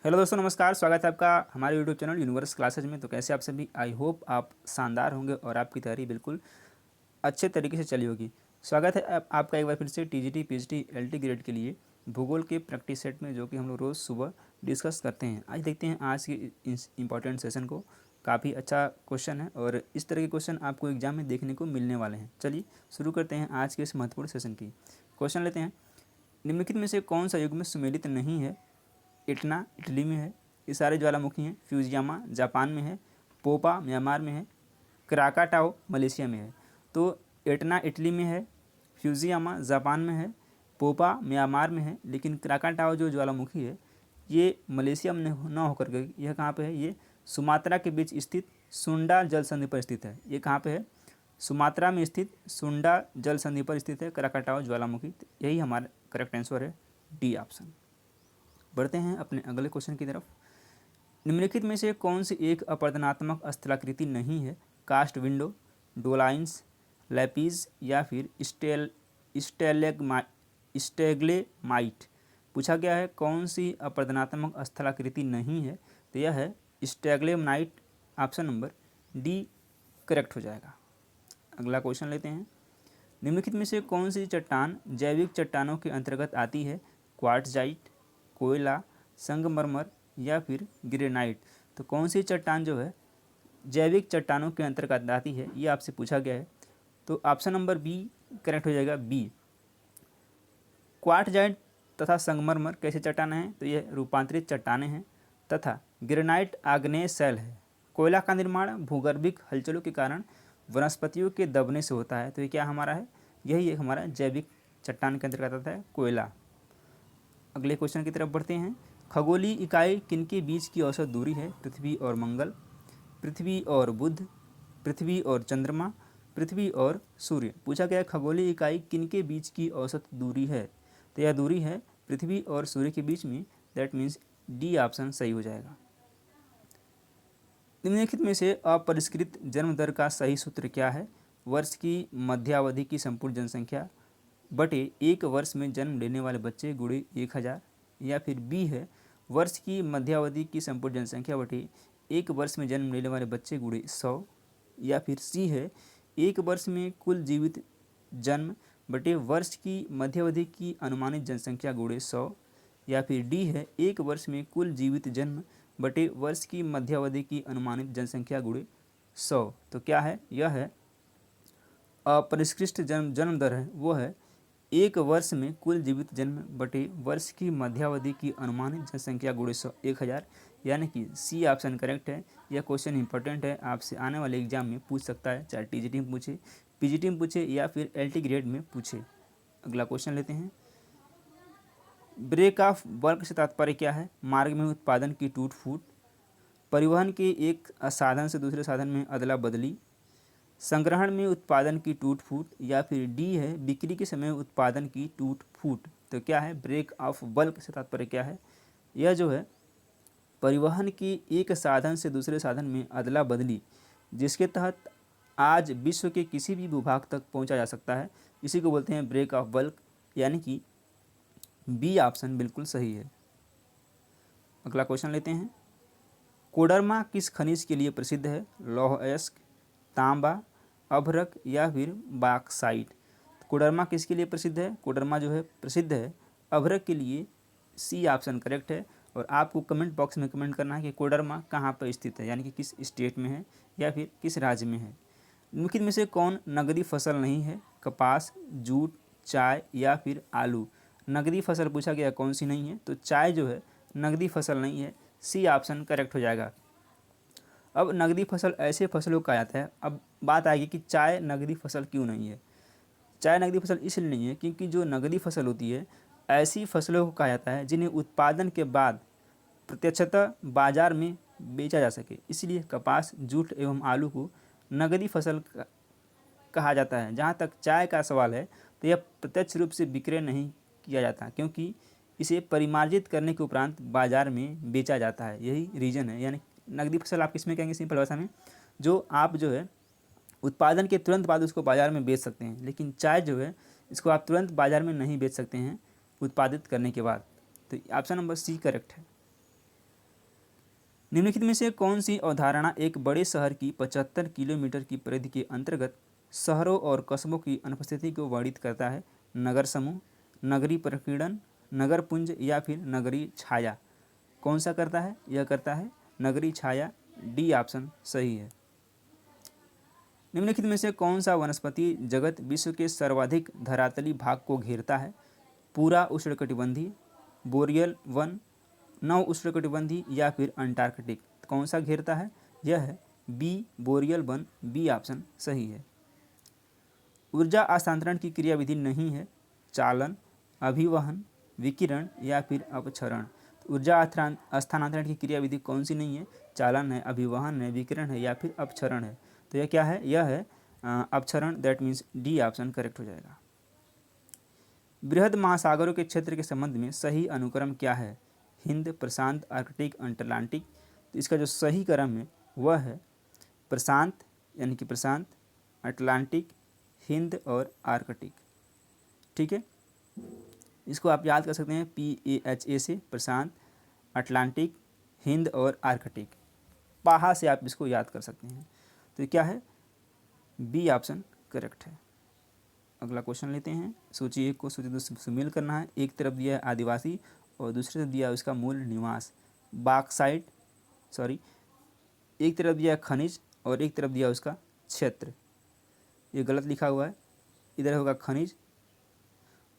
Hello दोस्तों, नमस्कार। स्वागत है आपका हमारे यूट्यूब चैनल यूनिवर्स क्लासेज में। तो कैसे आप सभी? आई होप आप शानदार होंगे और आपकी तैयारी बिल्कुल अच्छे तरीके से चली होगी। स्वागत है आपका एक बार फिर से टीजीटी पीएचडी एलटी ग्रेड के लिए भूगोल के प्रैक्टिस सेट में, जो कि हम लोग रोज़ सुबह डिस्कस करते हैं। आज देखते हैं आज के इस इम्पॉर्टेंट सेशन को। काफ़ी अच्छा क्वेश्चन है और इस तरह के क्वेश्चन आपको एग्जाम में देखने को मिलने वाले हैं। चलिए शुरू करते हैं आज के इस महत्वपूर्ण सेशन की। क्वेश्चन लेते हैं, निम्नलिखित में से कौन सा युग में सुमेलित नहीं है? इटना इटली में है, ये सारे ज्वालामुखी हैं। फ्यूजियामा जापान में है, पोपा म्यांमार में है, क्राकाटाओ मलेशिया में है। तो इटना इटली में है, फ्यूजियामा जापान में है, पोपा म्यांमार में है, लेकिन क्राकाटाओ जो ज्वालामुखी है ये मलेशिया में न होकर के यह कहाँ पे है? ये सुमात्रा के बीच स्थित सुंडा जल संधि पर स्थित है। ये कहाँ पे है? सुमात्रा में स्थित सुंडा जल संधि पर स्थित है क्राकाटाओ ज्वालामुखी। यही हमारा करेक्ट आंसर है, डी ऑप्शन। बढ़ते हैं अपने अगले क्वेश्चन की तरफ। निम्नलिखित में से कौन सी एक अपरदनात्मक स्थलाकृति नहीं है? कास्ट विंडो, डोलाइंस, लैपीज या फिर स्टेग्लेमाइट। पूछा गया है कौन सी अपरदनात्मक स्थलाकृति नहीं है, तो यह है स्टेग्लेमाइट। ऑप्शन नंबर डी करेक्ट हो जाएगा। अगला क्वेश्चन लेते हैं, निम्नलिखित में से कौन सी चट्टान जैविक चट्टानों के अंतर्गत आती है? क्वार्ट्जाइट, कोयला, संगमरमर या फिर ग्रेनाइट। तो कौन सी चट्टान जो है जैविक चट्टानों के अंतर्गत आती है, ये आपसे पूछा गया है। तो ऑप्शन नंबर बी करेक्ट हो जाएगा, बी। क्वार्ट्जाइट तथा संगमरमर कैसे चट्टानें हैं? तो यह रूपांतरित चट्टानें हैं तथा ग्रेनाइट आग्नेय शैल है। कोयला का निर्माण भूगर्भिक हलचलों के कारण वनस्पतियों के दबने से होता है। तो ये क्या हमारा है? यही एक हमारा जैविक चट्टान के अंतर्गत आता है, कोयला। अगले क्वेश्चन की तरफ बढ़ते हैं, खगोलीय इकाई किनके बीच की औसत दूरी है? पृथ्वी और मंगल, पृथ्वी और बुध, पृथ्वी और चंद्रमा, पृथ्वी और सूर्य। पूछा गया खगोलीय इकाई किनके बीच की औसत दूरी है? तो यह दूरी है पृथ्वी और सूर्य के बीच में। दैट मीन्स डी ऑप्शन सही हो जाएगा। निम्नलिखित में से अपरिष्कृत जन्म दर का सही सूत्र क्या है? वर्ष की मध्यावधि की संपूर्ण जनसंख्या बटे एक वर्ष में जन्म लेने वाले बच्चे गुणे 1000, या फिर बी है वर्ष की मध्यावधि की संपूर्ण जनसंख्या बटे एक वर्ष में जन्म लेने वाले बच्चे गुणे 100, या फिर सी है एक वर्ष में कुल जीवित जन्म बटे वर्ष की मध्यावधि की अनुमानित जनसंख्या गुणे 100, या फिर डी है एक वर्ष में कुल जीवित जन्म बटे वर्ष की मध्यावधि की अनुमानित जनसंख्या गुणे 100। तो क्या है? यह है अपरिष्कृत जन्म दर है वो है एक वर्ष में कुल जीवित जन्म बटे वर्ष की मध्यावधि की अनुमानित जनसंख्या गुणे 1000, यानी कि सी ऑप्शन करेक्ट है। यह क्वेश्चन इंपॉर्टेंट है, आपसे आने वाले एग्जाम में पूछ सकता है, चाहे टीजीटी में पूछे, पीजीटी में पूछे या फिर एलटी ग्रेड में पूछे। अगला क्वेश्चन लेते हैं, ब्रेक ऑफ बल्क से तात्पर्य क्या है? मार्ग में उत्पादन की टूट फूट, परिवहन के एक साधन से दूसरे साधन में अदला बदली, संग्रहण में उत्पादन की टूट फूट, या फिर डी है बिक्री के समय उत्पादन की टूट फूट। तो क्या है? ब्रेक ऑफ बल्क से तात्पर्य क्या है? यह जो है परिवहन की एक साधन से दूसरे साधन में अदला बदली, जिसके तहत आज विश्व के किसी भी भूभाग तक पहुंचा जा सकता है, इसी को बोलते हैं ब्रेक ऑफ बल्क, यानी कि बी ऑप्शन बिल्कुल सही है। अगला क्वेश्चन लेते हैं, कोडरमा किस खनिज के लिए प्रसिद्ध है? लौह अयस्क, तांबा, अभ्रक या फिर बॉक्साइट। कोडरमा किसके लिए प्रसिद्ध है? कोडरमा जो है प्रसिद्ध है अभ्रक के लिए। सी ऑप्शन करेक्ट है। और आपको कमेंट बॉक्स में कमेंट करना है कि कोडरमा कहाँ पर स्थित है, यानी कि किस स्टेट में है या फिर किस राज्य में है। निम्नलिखित में से कौन नकदी फसल नहीं है? कपास, जूट, चाय या फिर आलू। नकदी फसल पूछा गया कौन सी नहीं है? तो चाय जो है नकदी फसल नहीं है। सी ऑप्शन करेक्ट हो जाएगा। अब नकदी फसल ऐसे फसलों का आता है। अब बात आएगी कि चाय नकदी फसल क्यों नहीं है। चाय नकदी फसल इसलिए नहीं है क्योंकि जो नकदी फसल होती है ऐसी फसलों को कहा जाता है जिन्हें उत्पादन के बाद प्रत्यक्षतः बाजार में बेचा जा सके। इसलिए कपास, जूट एवं आलू को नकदी फसल कहा जाता है। जहाँ तक चाय का सवाल है तो यह प्रत्यक्ष रूप से विक्रय नहीं किया जाता, क्योंकि इसे परिमार्जित करने के उपरांत बाजार में बेचा जाता है। यही रीज़न है। यानी नकदी फसल आप किसमें कहेंगे? सिंपल भाषा में, जो आप जो है उत्पादन के तुरंत बाद उसको बाज़ार में बेच सकते हैं, लेकिन चाय जो है इसको आप तुरंत बाज़ार में नहीं बेच सकते हैं उत्पादित करने के बाद। तो ऑप्शन नंबर सी करेक्ट है। निम्नलिखित में से कौन सी अवधारणा एक बड़े शहर की 75 किलोमीटर की परिधि के अंतर्गत शहरों और कस्बों की अनुपस्थिति को वर्णित करता है? नगर समूह, नगरीय प्रकीर्णन, नगर पुंज या फिर नगरीय छाया? कौन सा करता है? यह करता है नगरीय छाया। डी ऑप्शन सही है। निम्नलिखित में से कौन सा वनस्पति जगत विश्व के सर्वाधिक धरातली भाग को घेरता है? पूरा उष्णकटिबंधीय, बोरियल वन, नव उष्णकटिबंधीय या फिर अंटार्कटिक? कौन सा घेरता है? यह है B boreal one. B option सही है। ऊर्जा हस्तांतरण की क्रियाविधि नहीं है? चालन, अभिवहन, विकिरण या फिर अपक्षरण? ऊर्जा स्थानांतरण की क्रियाविधि कौन सी नहीं है? चालन है, अभिवहन है, विकिरण है या फिर अपक्षरण है? तो यह क्या है? यह है अपक्षरण। That means D option correct हो जाएगा। बृहद महासागरों के क्षेत्र के संबंध में सही अनुक्रम क्या है? हिंद, प्रशांत, आर्कटिक, अटलांटिक? तो इसका जो सही क्रम है वह है प्रशांत, यानी कि प्रशांत, अटलांटिक, हिंद और आर्कटिक। ठीक है, इसको आप याद कर सकते हैं PAHA से, प्रशांत, अटलांटिक, हिंद और आर्कटिक। पाहा से आप इसको याद कर सकते हैं। तो क्या है? बी ऑप्शन करेक्ट है। अगला क्वेश्चन लेते हैं। सूची 1 को सूची 2 से सुमेल करना है। एक तरफ दिया है आदिवासी और दूसरे तरफ दिया है उसका मूल निवास। बाक्साइट, सॉरी, एक तरफ दिया है खनिज और एक तरफ दिया उसका क्षेत्र। ये गलत लिखा हुआ है, इधर होगा खनिज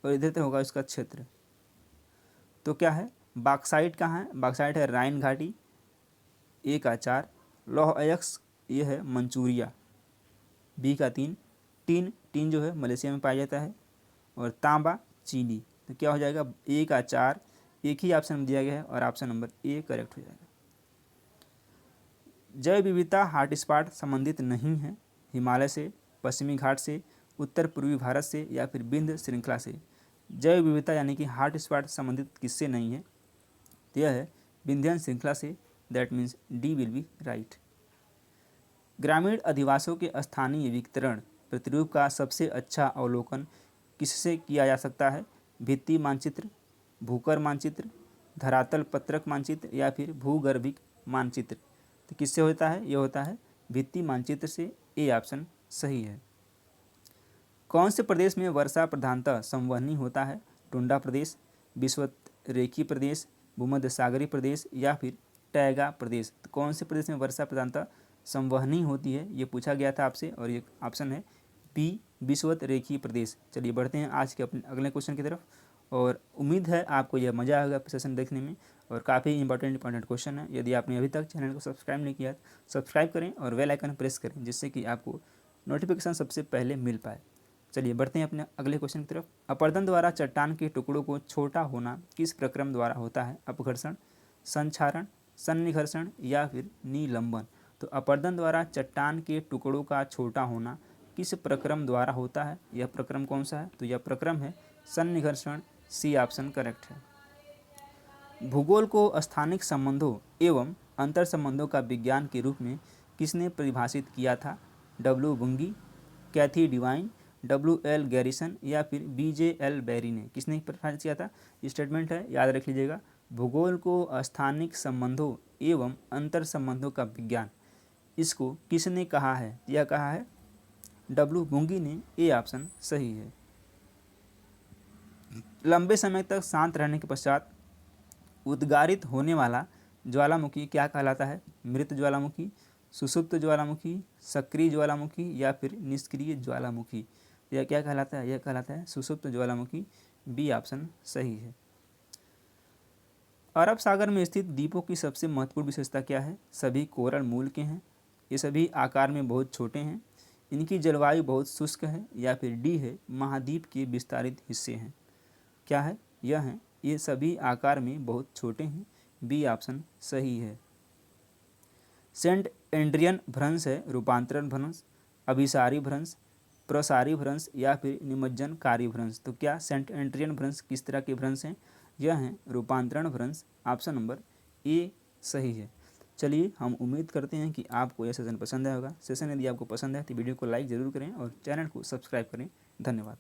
और इधर तो होगा उसका क्षेत्र। तो क्या है? बाक्साइट कहाँ है? बाक्साइट है राइन घाटी, ए का 4, लौह अयस्क ये है मंचूरिया, बी का 3, टीन जो है मलेशिया में पाया जाता है, और तांबा चीनी। तो क्या हो जाएगा? ए का 4 एक ही ऑप्शन में दिया गया है और ऑप्शन नंबर ए करेक्ट हो जाएगा। जैव विविधता हॉटस्पॉट संबंधित नहीं है? हिमालय से, पश्चिमी घाट से, उत्तर पूर्वी भारत से या फिर विंध्य श्रृंखला से? जैव विविधता यानी कि हॉटस्पॉट संबंधित किससे नहीं है? तो यह है विंध्य श्रृंखला से। That means D will be right. ग्रामीण अधिवासों के स्थानीय वितरण प्रतिरूप का सबसे अच्छा अवलोकन किससे किया जा सकता है? भित्ति मानचित्र, भूकर मानचित्र, धरातल पत्रक मानचित्र या फिर भूगर्भिक मानचित्र? तो किससे होता है? यह होता है भित्ति मानचित्र से। ए ऑप्शन सही है। कौन से प्रदेश में वर्षा प्रधानतः संवहनी होता है? टुंडा प्रदेश, विषुवतरेखीय प्रदेश, भूमध्य सागरीय प्रदेश या फिर टैगा प्रदेश? तो कौन से प्रदेश में वर्षा प्रधानतः संवहनी होती है? ये पूछा गया था आपसे और ये ऑप्शन है बी विषुवतरेखीय प्रदेश। चलिए बढ़ते हैं आज के अपने अगले क्वेश्चन की तरफ, और उम्मीद है आपको यह मज़ा आएगा सेशन देखने में, और काफ़ी इंपॉर्टेंट क्वेश्चन है। यदि आपने अभी तक चैनल को सब्सक्राइब नहीं किया तो सब्सक्राइब करें और बेल आइकन प्रेस करें, जिससे कि आपको नोटिफिकेशन सबसे पहले मिल पाए। चलिए बढ़ते हैं अपने अगले क्वेश्चन की तरफ। अपर्दन द्वारा चट्टान के टुकड़ों को छोटा होना किस प्रक्रम द्वारा होता है? अपघर्षण, संक्षारण, सन्निघर्षण या फिर निलंबन? तो अपर्दन द्वारा चट्टान के टुकड़ों का छोटा होना किस प्रक्रम द्वारा होता है? यह प्रक्रम कौन सा है? तो यह प्रक्रम है सन्निघर्षण। सी ऑप्शन करेक्ट है। भूगोल को स्थानिक संबंधों एवं अंतर संबंधों का विज्ञान के रूप में किसने परिभाषित किया था? डब्ल्यू बुंगी, कैथी डिवाइन, WL गैरिसन या फिर BJL बैरी ने? किसने परिभाषित किया था? स्टेटमेंट है, याद रख लीजिएगा। भूगोल को स्थानिक संबंधों एवं अंतर संबंधों का विज्ञान, इसको किसने कहा है? यह कहा है W बुंगी ने। ए ऑप्शन सही है। लंबे समय तक शांत रहने के पश्चात उद्गारित होने वाला ज्वालामुखी क्या कहलाता है? मृत ज्वालामुखी, सुषुप्त ज्वालामुखी, सक्रिय ज्वालामुखी या फिर निष्क्रिय ज्वालामुखी? यह क्या कहलाता है? यह कहलाता है सुषुप्त ज्वालामुखी। बी ऑप्शन सही है। अरब सागर में स्थित द्वीपों की सबसे महत्वपूर्ण विशेषता क्या है? सभी कोरल मूल के हैं, ये सभी आकार में बहुत छोटे हैं, इनकी जलवायु बहुत शुष्क है या फिर डी है महाद्वीप के विस्तारित हिस्से हैं? क्या है? यह है ये सभी आकार में बहुत छोटे हैं। बी ऑप्शन सही है। सेंट एंड्रियन भ्रंश है रूपांतरण भ्रंश, अभिसारी भ्रंश, प्रसारी भ्रंश या फिर निमज्जनकारी भ्रंश? तो क्या सेंट एंड्रियन भ्रंश किस तरह के भ्रंश हैं? यह है रूपांतरण भ्रंश। ऑप्शन नंबर ए सही है। चलिए हम उम्मीद करते हैं कि आपको यह सेशन पसंद आया होगा। सेशन यदि आपको पसंद है तो वीडियो को लाइक ज़रूर करें और चैनल को सब्सक्राइब करें। धन्यवाद।